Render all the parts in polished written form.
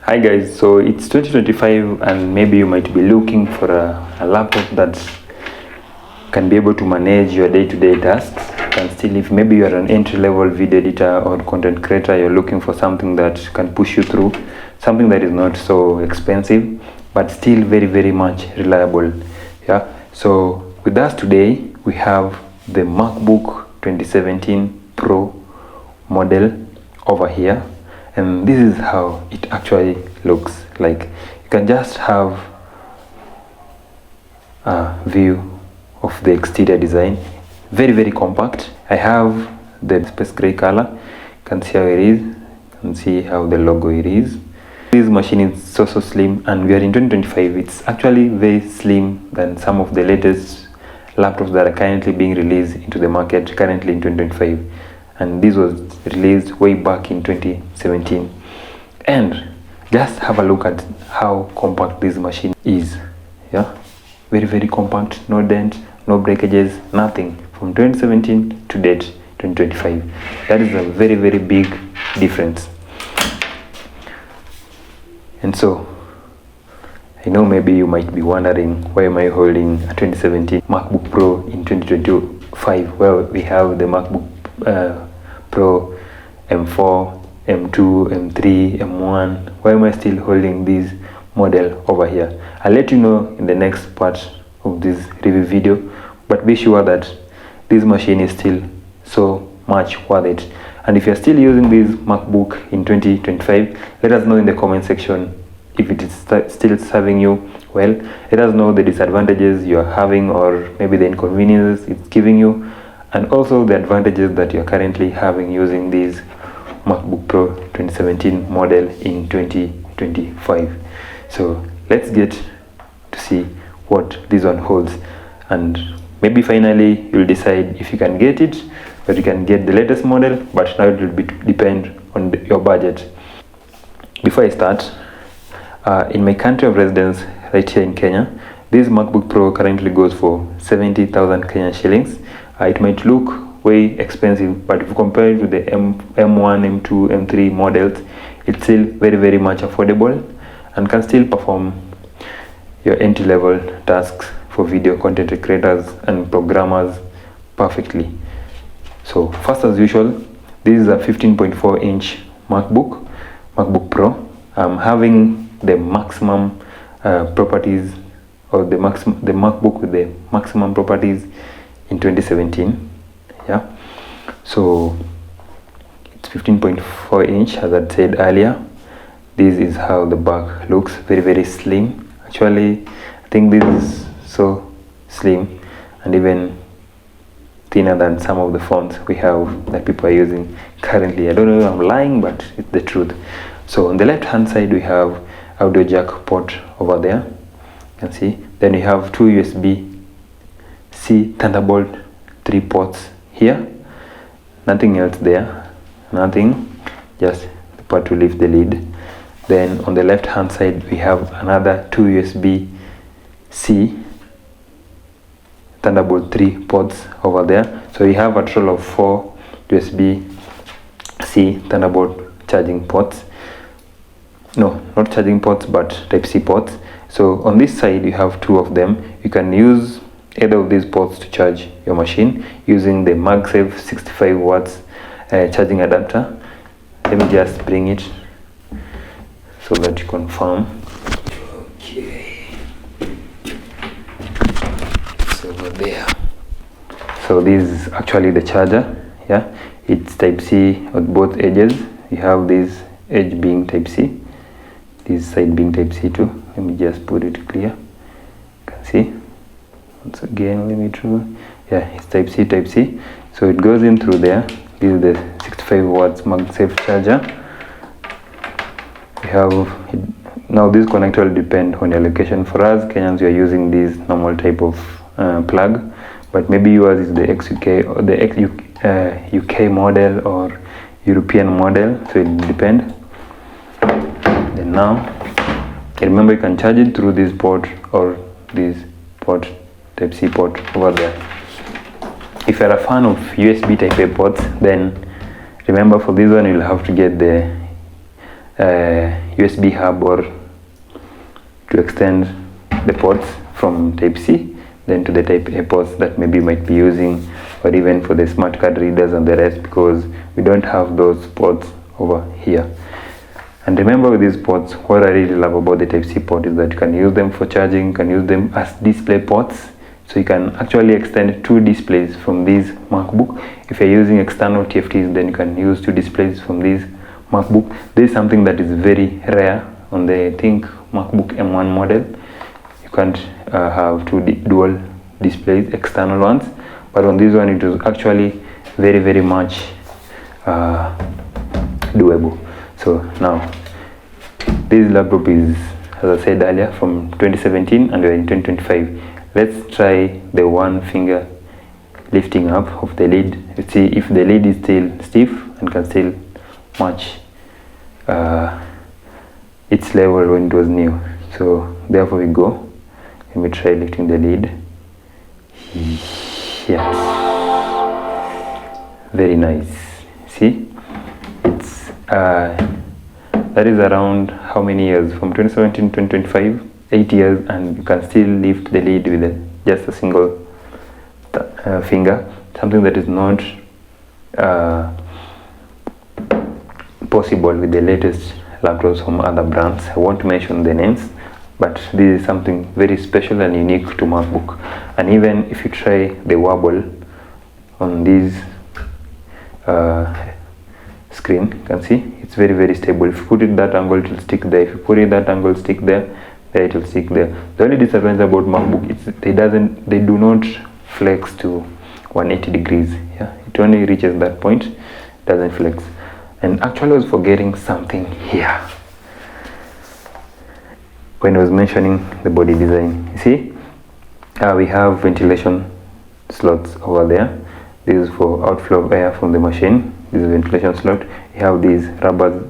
Hi guys, so it's 2025 and maybe you might be looking for a laptop that can be able to manage your day-to-day tasks. And still, if maybe you're an entry-level video editor or content creator, you're looking for something that can push you through, something that is not so expensive but still very much reliable. Yeah, so with us today we have the MacBook 2017 Pro model over here, and this is how it actually looks like. You can just have a view of the exterior design. Very compact. I have the space gray color. You can see how it is. You can see how the logo it is. This machine is so slim, and we are in 2025. It's actually very slim than some of the latest laptops that are currently being released into the market currently in 2025, and this was released way back in 2017. And just have a look at how compact this machine is. Yeah, very compact, no dent, no breakages, nothing, from 2017 to date 2025. That is a very big difference. And so I know maybe you might be wondering, why am I holding a 2017 MacBook Pro in 2025? Well, we have the MacBook Pro M4, M2, M3, M1. Why am I still holding this model over here? I'll let you know in the next part of this review video, but be sure that this machine is still so much worth it. And if you're still using this MacBook in 2025, let us know in the comment section if it is still serving you well. Let us know the disadvantages you're having, or maybe the inconveniences it's giving you, and also the advantages that you're currently having using this MacBook Pro 2017 model in 2025. So let's get to see what this one holds, and maybe finally you'll decide if you can get it, or you can get the latest model, but now it will depend on your budget. Before I start, in my country of residence, right here in Kenya, this MacBook Pro currently goes for 70,000 Kenyan shillings. It might look way expensive, but if you compare it with the M1, M2, M3 models, it's still very much affordable and can still perform your entry-level tasks for video content creators and programmers perfectly. So first, as usual, this is a 15.4-inch MacBook Pro. I'm having the maximum properties, or the MacBook with the maximum properties in 2017. Yeah, so it's 15.4-inch, as I said earlier. This is how the back looks, very slim. Actually, I think this is so slim and even thinner than some of the phones we have that people are using currently. I don't know if I'm lying, but it's the truth. So on the left hand side we have audio jack port over there, you can see. Then we have two USB-C Thunderbolt 3 ports here. Nothing else there, nothing, just the part to lift the lid. Then on the left hand side we have another two USB-C Thunderbolt 3 ports over there. So we have a total of 4 USB-C Thunderbolt charging ports. No, not charging ports, but Type-C ports. So on this side you have 2 of them. You can use either of these ports to charge your machine using the MagSafe 65 watts charging adapter. Let me just bring it so that you confirm. Okay, it's over there. So this is actually the charger. Yeah, it's Type-C on both edges. You have this edge being Type-C, this side being Type-C too. Let me just put it clear. You can see. Once again, let me try. Yeah, it's Type-C. So it goes in through there. This is the 65 watts MagSafe charger. We have it. Now this connector will depend on your location. For us Kenyans, we are using this normal type of plug, but maybe yours is the XUK or the UK model or European model, so it depends. Then now, remember, you can charge it through this port or this port, Type-C port over there. If you're a fan of USB Type A ports, then remember for this one you'll have to get the USB hub or to extend the ports from type C then to the type A ports that maybe you might be using, or even for the smart card readers and the rest, because we don't have those ports over here. And remember, with these ports, what I really love about the type C port is that you can use them for charging, you can use them as display ports. So you can actually extend 2 displays from these MacBook. If you're using external TFTs, then you can use 2 displays from these MacBook. This is something that is very rare on the, I think, MacBook M1 model. You can't have 2 dual displays, external ones. But on this one, it was actually very much doable. So now, this laptop is, as I said earlier, from 2017 and we're in 2025. Let's try the one finger lifting up of the lid. Let's see if the lid is still stiff and can still match its level when it was new. So therefore we go. Let me try lifting the lid. Yes. Very nice. See? It's that is around how many years? From 2017 to 2025? 8 years, and you can still lift the lid with just a single finger, something that is not possible with the latest laptops from other brands. I won't mention the names, but this is something very special and unique to MacBook. And even if you try the wobble on this screen, you can see it's very stable. If you put it that angle, it will stick there. If you put it that angle, stick there. There it will stick there. The only disadvantage about MacBook is they do not flex to 180 degrees. Yeah, it only reaches that point, doesn't flex. And actually I was forgetting something here when I was mentioning the body design. You see, we have ventilation slots over there. This is for outflow of air from the machine. This is a ventilation slot. You have these rubbers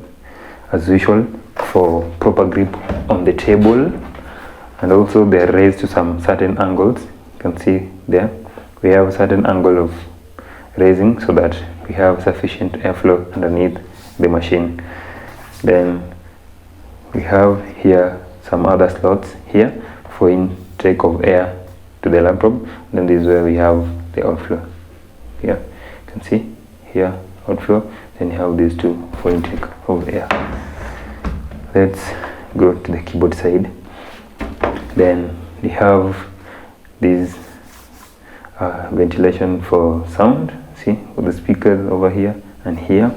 as usual for proper grip on the table, and also they are raised to some certain angles. You can see there we have a certain angle of raising so that we have sufficient airflow underneath the machine. Then we have here some other slots here for intake of air to the laptop. Then this is where we have the outflow. Here you can see here outflow. Then you have these two for intake of air. Let's go to the keyboard side. Then we have this ventilation for sound. See, with the speakers over here and here.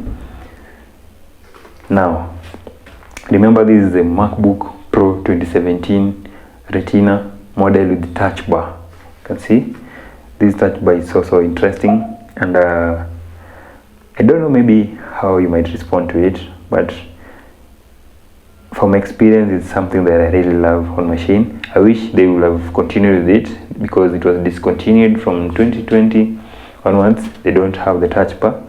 Now, remember this is a MacBook Pro 2017 Retina model with the touch bar. You can see this touch bar is also interesting, and I don't know maybe how you might respond to it, but from experience, it's something that I really love on machine. I wish they would have continued with it because it was discontinued from 2020 onwards. They don't have the touch bar,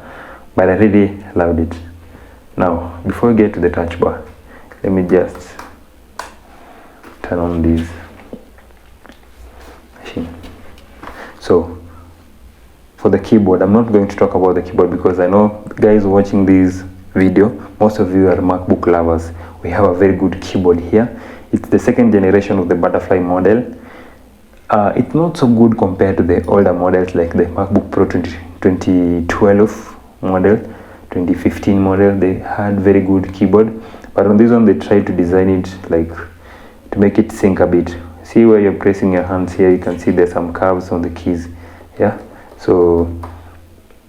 but I really loved it. Now, before we get to the touch bar, let me just turn on this machine. So, for the keyboard, I'm not going to talk about the keyboard because I know guys watching this video, most of you are MacBook lovers. We have a very good keyboard here. It's the second generation of the butterfly model. It's not so good compared to the older models like the MacBook Pro 2012 model, 2015 model. They had very good keyboard, but on this one they tried to design it like to make it sink a bit. See where you're pressing your hands here, you can see there's some curves on the keys. Yeah, so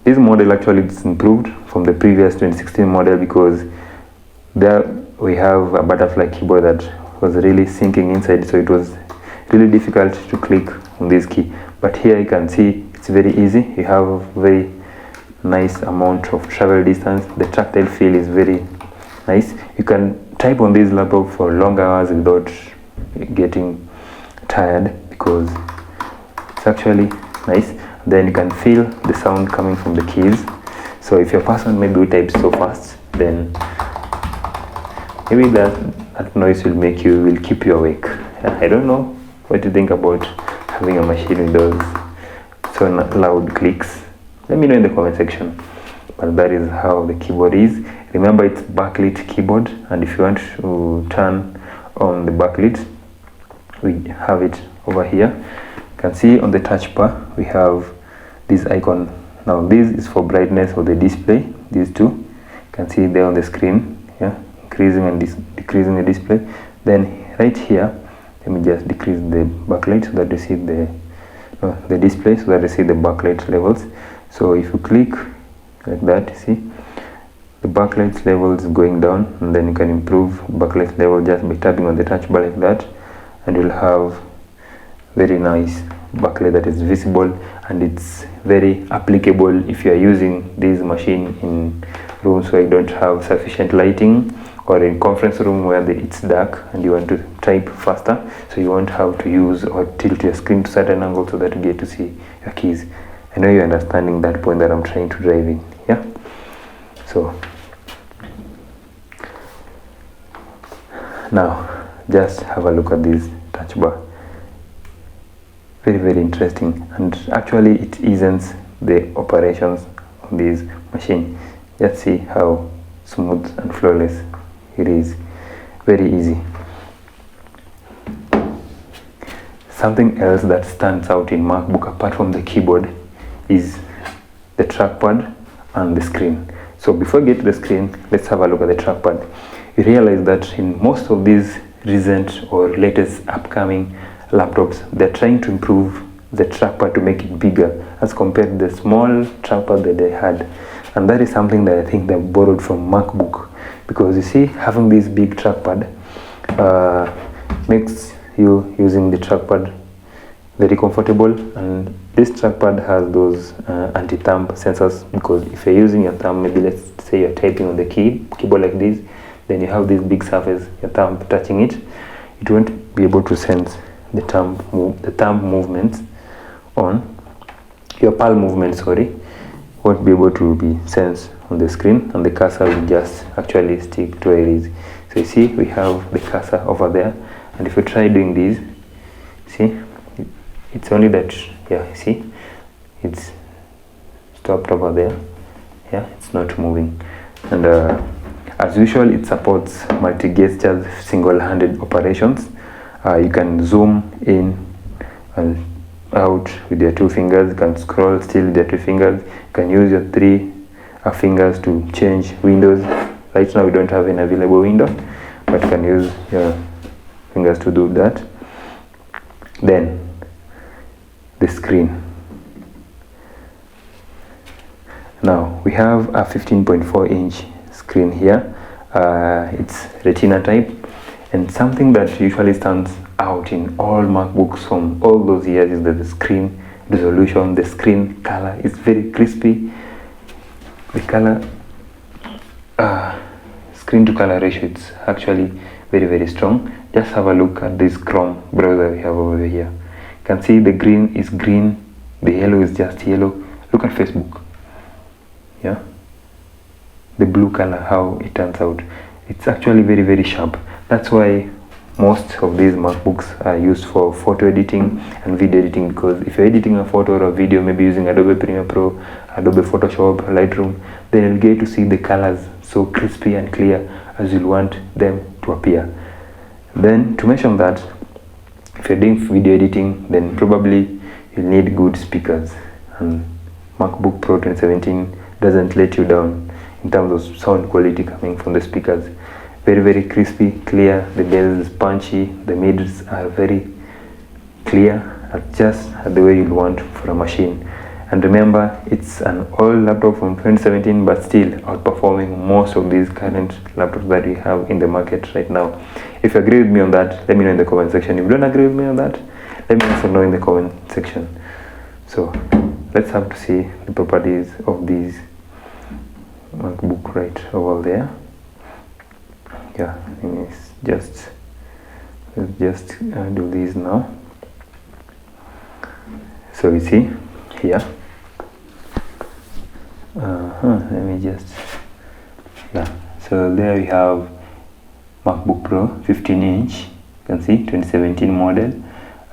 this model actually is improved from the previous 2016 model because there we have a butterfly keyboard that was really sinking inside, so it was really difficult to click on this key. But here you can see it's very easy. You have a very nice amount of travel distance. The tactile feel is very nice. You can type on this laptop for long hours without getting tired because it's actually nice. Then you can feel the sound coming from the keys. So if your person maybe types so fast, then maybe that noise will keep you awake. I don't know what you think about having a machine with those so loud clicks. Let me know in the comment section. But that is how the keyboard is. Remember, it's backlit keyboard, and if you want to turn on the backlit, we have it over here. You can see on the touch bar we have this icon. Now this is for brightness of the display. These two, you can see there on the screen, yeah, increasing and decreasing the display. Then right here, let me just decrease the backlight so that you see the display, so that you see the backlight levels. So if you click like that, you see the backlight level is going down, and then you can improve backlight level just by tapping on the touch bar like that, and you'll have very nice backlight that is visible, and it's very applicable if you are using this machine in rooms where you don't have sufficient lighting, or in conference room where it's dark and you want to type faster, so you won't have to use or tilt your screen to certain angle so that you get to see your keys. I know you're understanding that point that I'm trying to drive in. Yeah, so now just have a look at this touch bar. Very interesting, and actually it eases the operations on this machine. Just see how smooth and flawless it is. Very easy. Something else that stands out in MacBook apart from the keyboard is the trackpad and the screen. So before we get to the screen, let's have a look at the trackpad. You realize that in most of these recent or latest upcoming laptops, they're trying to improve the trackpad to make it bigger as compared to the small trackpad that they had, and that is something that I think they borrowed from MacBook, because you see, having this big trackpad makes you using the trackpad very comfortable, and this trackpad has those anti-thumb sensors, because if you're using your thumb, maybe let's say you're typing on the keyboard like this, then you have this big surface, your thumb touching it, it won't be able to sense the thumb movements on your palm movement, sorry, won't be able to be sensed on the screen, and the cursor will just actually stick to where it is. So you see, we have the cursor over there, and if you try doing this, see, it's only that, yeah, you see, it's stopped over there, yeah, it's not moving. And as usual, it supports multi-gestures, single-handed operations. You can zoom in and out with your two fingers. You can scroll still with your two fingers. You can use your three fingers to change windows. Right now we don't have an available window, but you can use your fingers to do that. Then the screen. Now we have a 15.4-inch screen here. It's Retina type, and something that usually stands out in all MacBooks from all those years is that the screen resolution, the screen color is very crispy. The color screen to color ratio, it's actually very strong. Just have a look at this Chrome browser we have over here. You can see the green is green, the yellow is just yellow. Look at Facebook, yeah, the blue color, how it turns out. It's actually very sharp. That's why most of these MacBooks are used for photo editing and video editing, because if you're editing a photo or a video, maybe using Adobe Premiere Pro, Adobe Photoshop, Lightroom, then you'll get to see the colors so crispy and clear as you'll want them to appear. Then to mention that, if you're doing video editing, then probably you'll need good speakers, and MacBook Pro 2017 doesn't let you down in terms of sound quality coming from the speakers. Very crispy, clear. The bells is punchy, the mids are very clear, just the way you'd want for a machine. And remember, it's an old laptop from 2017, but still outperforming most of these current laptops that we have in the market right now. If you agree with me on that, let me know in the comment section. If you don't agree with me on that, let me also know in the comment section. So let's have to see the properties of these MacBook right over there. Yeah, let's just do this now. So you see here, let me just, yeah, so there we have MacBook Pro 15-inch, you can see 2017 model.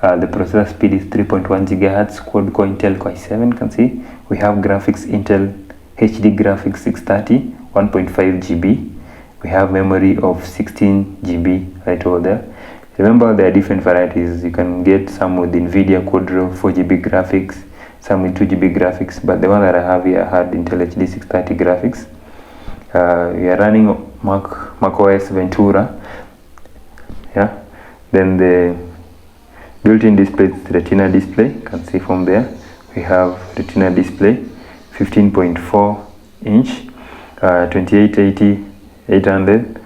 The processor speed is 3.1 GHz, quad-core Intel Core i7, you can see. We have graphics Intel HD graphics 630 1.5 GB. We have memory of 16 GB right over there. Remember, there are different varieties. You can get some with NVIDIA Quadro 4 GB graphics, some with 2 GB graphics, but the one that I have here had Intel HD 630 graphics. We are running Mac OS Ventura. Yeah. Then the built-in display is Retina display. You can see from there. We have Retina display, 15.4 inch, 2880 800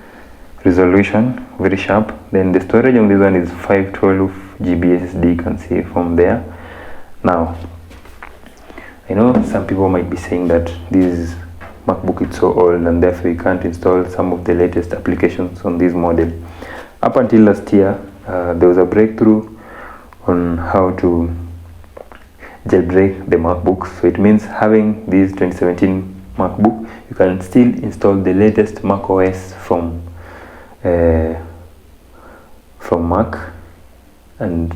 resolution, very sharp. Then the storage on this one is 512 GB SSD. You can see from there. Now, I know some people might be saying that this MacBook is so old and therefore you can't install some of the latest applications on this model. Up until last year, there was a breakthrough on how to jailbreak the MacBook. So it means having this 2017 MacBook, you can still install the latest Mac OS from Mac, and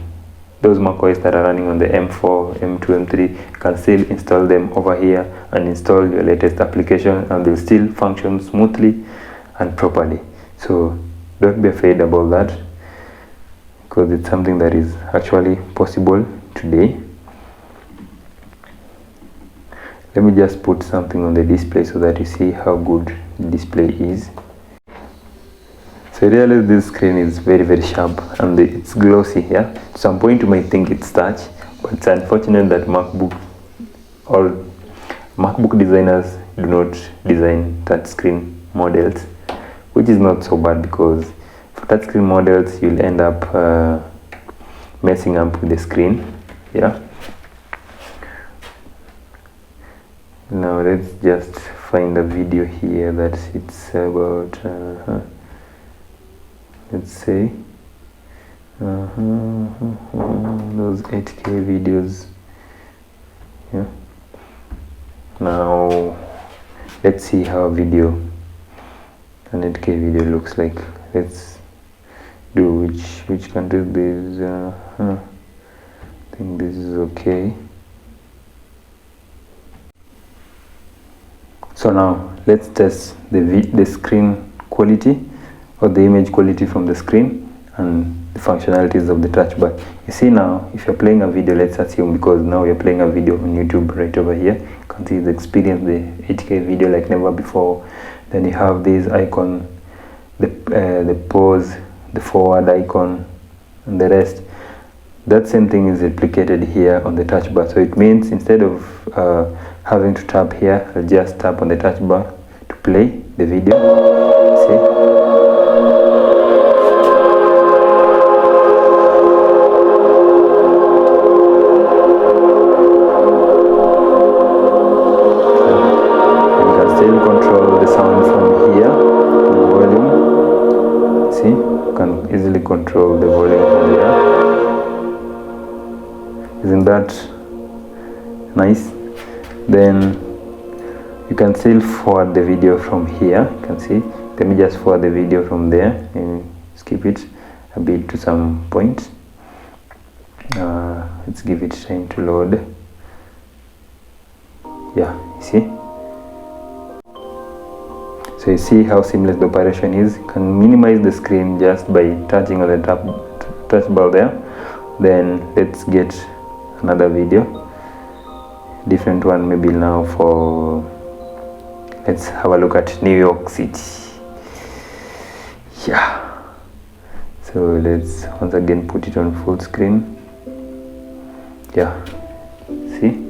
those Mac OS that are running on the M4, M2, M3, you can still install them over here and install your latest application, and they'll still function smoothly and properly. So don't be afraid about that, because it's something that is actually possible today. Let me just put something on the display so that you see how good the display is. So I realize this screen is very sharp and it's glossy. Yeah, at some point you might think it's touch, but it's unfortunate that MacBook designers do not design touchscreen models, which is not so bad, because for touchscreen models you'll end up messing up with the screen. Yeah. Now let's just find a video here that it's about let's say those 8K videos. Yeah. Now let's see how an 8K video looks like. Let's do which country this I think this is okay. So now let's test the screen quality, or the image quality from the screen, and the functionalities of the touch bar. You see now, if you're playing a video, let's assume, because now you're playing a video on YouTube right over here, you can see the experience, the 8K video like never before. Then you have this icon, the pause, the forward icon, and the rest. That same thing is replicated here on the touch bar. So it means instead of having to tap here, I'll just tap on the touch bar to play the video. See? Easily control the volume from there. Isn't that nice? Then you can still forward the video from here. You can see. Let me just forward the video from there and skip it a bit to some point. Let's give it time to load. Yeah, you see. So you see how seamless the operation is. You can minimize the screen just by touching on the touch bar there. Then let's get another video, different one maybe now for, let's have a look at New York City. Yeah. So let's once again put it on full screen. Yeah. See?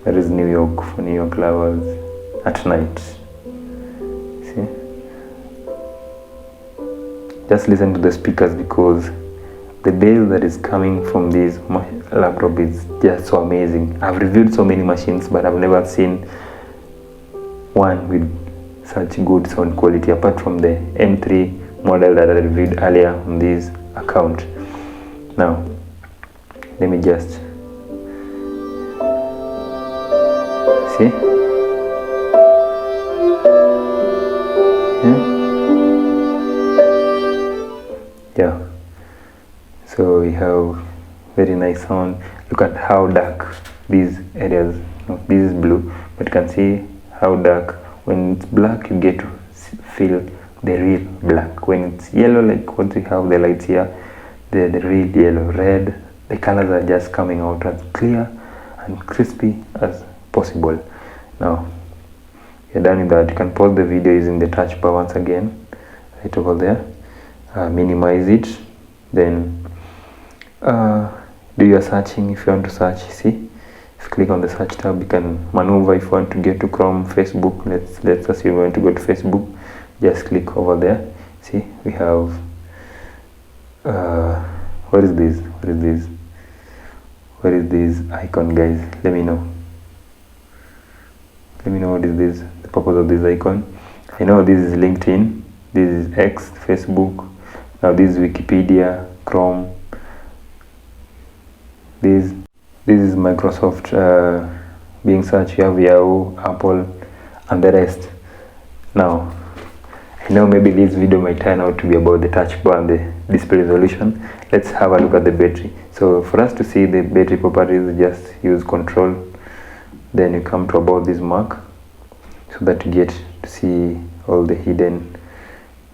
That is New York for New York lovers at night. See? Just listen to the speakers, because the bass that is coming from this laptop is just so amazing. I've reviewed so many machines, but I've never seen one with such good sound quality apart from the M3 model that I reviewed earlier on this account. Now, let me just see. Yeah, so we have very nice sound. Look at how dark these areas, this is blue, but you can see how dark When it's black, you get to feel the real black. When it's yellow, like what we have the lights here, the real yellow, red, the colors are just coming out as clear and crispy as possible. Now you're done with that. You can pause the video using the touch bar once again, right over there. Minimize it, then do your searching. If you want to search, see, if you click on the search tab, you can maneuver. If you want to get to Chrome, Facebook, let's assume you want to go to Facebook, just click over there. See, we have what is this icon, guys? Let me know what is this, the purpose of this icon. I know this is LinkedIn, this is X, Facebook. Now this is Wikipedia, Chrome, this is Microsoft being searched. You have Yahoo, Apple, and the rest. Now I know maybe this video might turn out to be about the touch bar and the display resolution. Let's have a look at the battery. So for us to see the battery properties, just use Control, then you come to about this mark, so that you get to see all the hidden.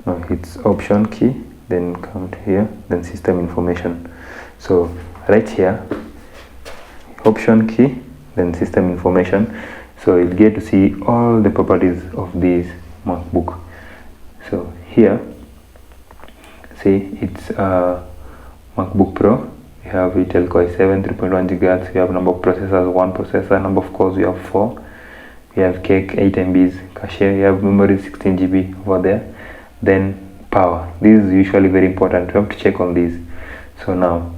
Now it's Option key, then come to here, then System Information. So right here, Option key, then System Information. So you'll get to see all the properties of this MacBook. So here, see, it's MacBook Pro. We have Intel Core i7, 3.1 GHz. We have number of processors, 1 processor. Number of cores, we have 4. We have cake, 8 MBs cache. We have memory, 16 GB over there. Then power. This is usually very important. We have to check on this. So now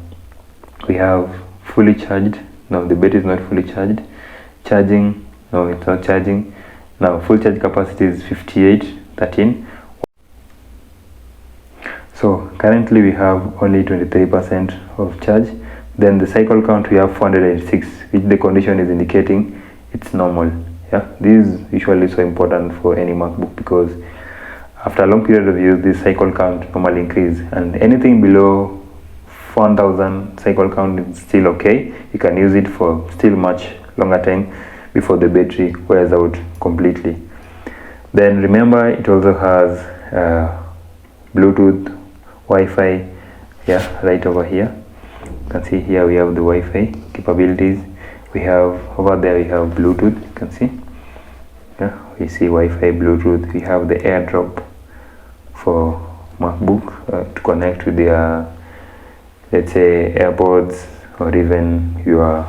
we have fully charged. No, the battery is not fully charged. Charging, no, it's not charging. Now full charge capacity is 5813. So currently we have only 23% of charge. Then the cycle count, we have 406, which the condition is indicating it's normal. Yeah, this is usually so important for any MacBook, because after a long period of use, this cycle count normally increase, and anything below 1000 cycle count is still okay. You can use it for still much longer time before the battery wears out completely. Then remember, it also has Bluetooth, Wi-Fi, yeah, right over here. You can see here we have the Wi-Fi capabilities. We have over there, we have Bluetooth. You can see, yeah, we see Wi-Fi, Bluetooth. We have the AirDrop for MacBook to connect with their, let's say, AirPods or even your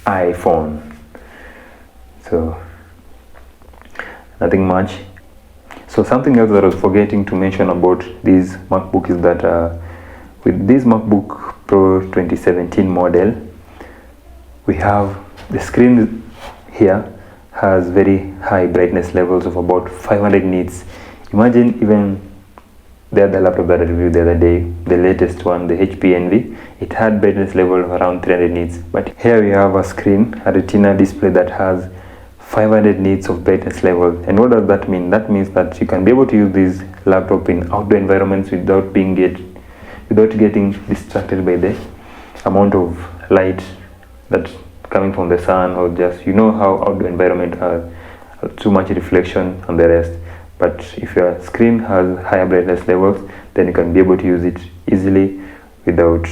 iPhone. So nothing much. So something else that I was forgetting to mention about this MacBook is that with this MacBook Pro 2017 model, we have the screen here has very high brightness levels of about 500 nits. Imagine even the other laptop that I reviewed the other day, the latest one, the HP Envy, it had brightness level of around 300 nits. But here we have a screen, a Retina display that has 500 nits of brightness level. And what does that mean? That means that you can be able to use this laptop in outdoor environments without getting distracted by the amount of light that's coming from the sun, or just, you know how outdoor environment has too much reflection and the rest. But if your screen has higher brightness levels, then you can be able to use it easily without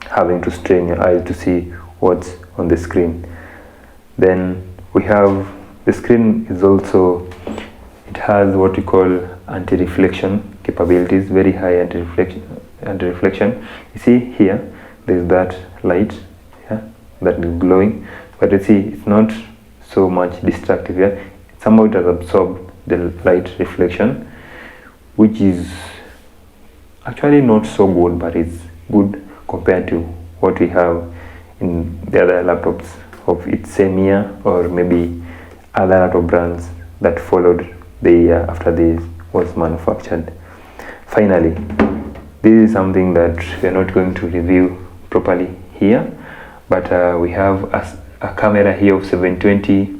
having to strain your eyes to see what's on the screen. Then we have the screen is also, it has what we call anti-reflection capabilities, very high anti-reflection. You see here, there's that light, yeah, that is glowing, but you see it's not so much destructive here. Yeah? Somehow it has absorbed the light reflection, which is actually not so good, but it's good compared to what we have in the other laptops of its same year, or maybe other laptop brands that followed the year after this was manufactured. Finally, this is something that we are not going to review properly here, but we have a camera here of 720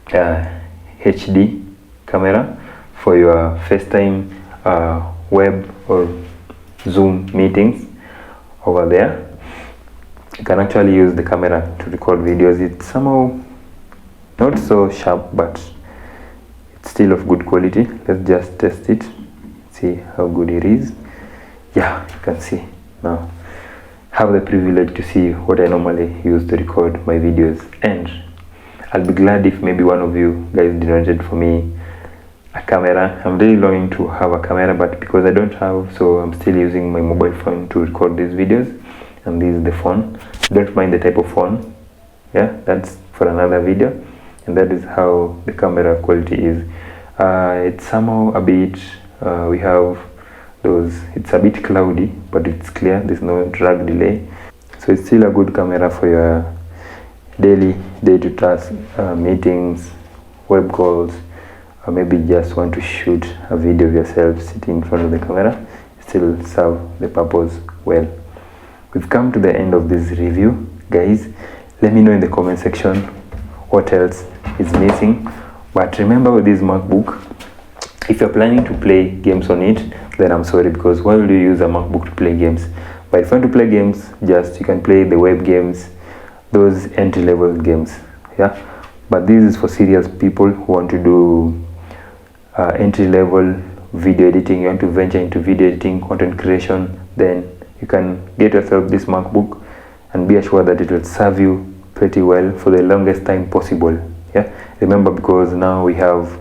HD camera for your FaceTime, web or Zoom meetings over there. You can actually use the camera to record videos. It's somehow not so sharp, but It's still of good quality. Let's just test it, see how good it is. Yeah, you can see now. Have the privilege to see what I normally use to record my videos, and I'll be glad if maybe one of you guys donated for me a camera. I'm really longing to have a camera, but because I don't have, so I'm still using my mobile phone to record these videos. And this is the phone. Don't mind the type of phone. Yeah, that's for another video. And that is how the camera quality is. It's somehow a bit, we have those, it's a bit cloudy, but it's clear. There's no drag delay, so it's still a good camera for your daily day-to-task meetings, web calls, or maybe just want to shoot a video of yourself sitting in front of the camera. Still serve the purpose well. We've come to the end of this review, guys. Let me know in the comment section what else is missing. But remember, with this MacBook, if you're planning to play games on it, then I'm sorry, because why will you use a MacBook to play games? But if you want to play games, just you can play the web games, those entry-level games. Yeah, but this is for serious people who want to do entry-level video editing. You want to venture into video editing, content creation, then you can get yourself this MacBook and be assured that it will serve you pretty well for the longest time possible. Yeah, remember, because now we have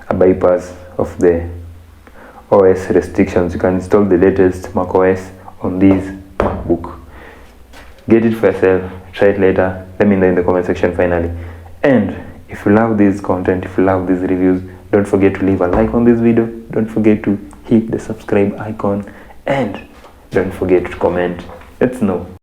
a bypass of the OS restrictions. You can install the latest Mac OS on this MacBook. Get it for yourself, try it later, let me know in the comment section finally. And if you love this content, if you love these reviews, don't forget to leave a like on this video, don't forget to hit the subscribe icon, and don't forget to comment. Let's know.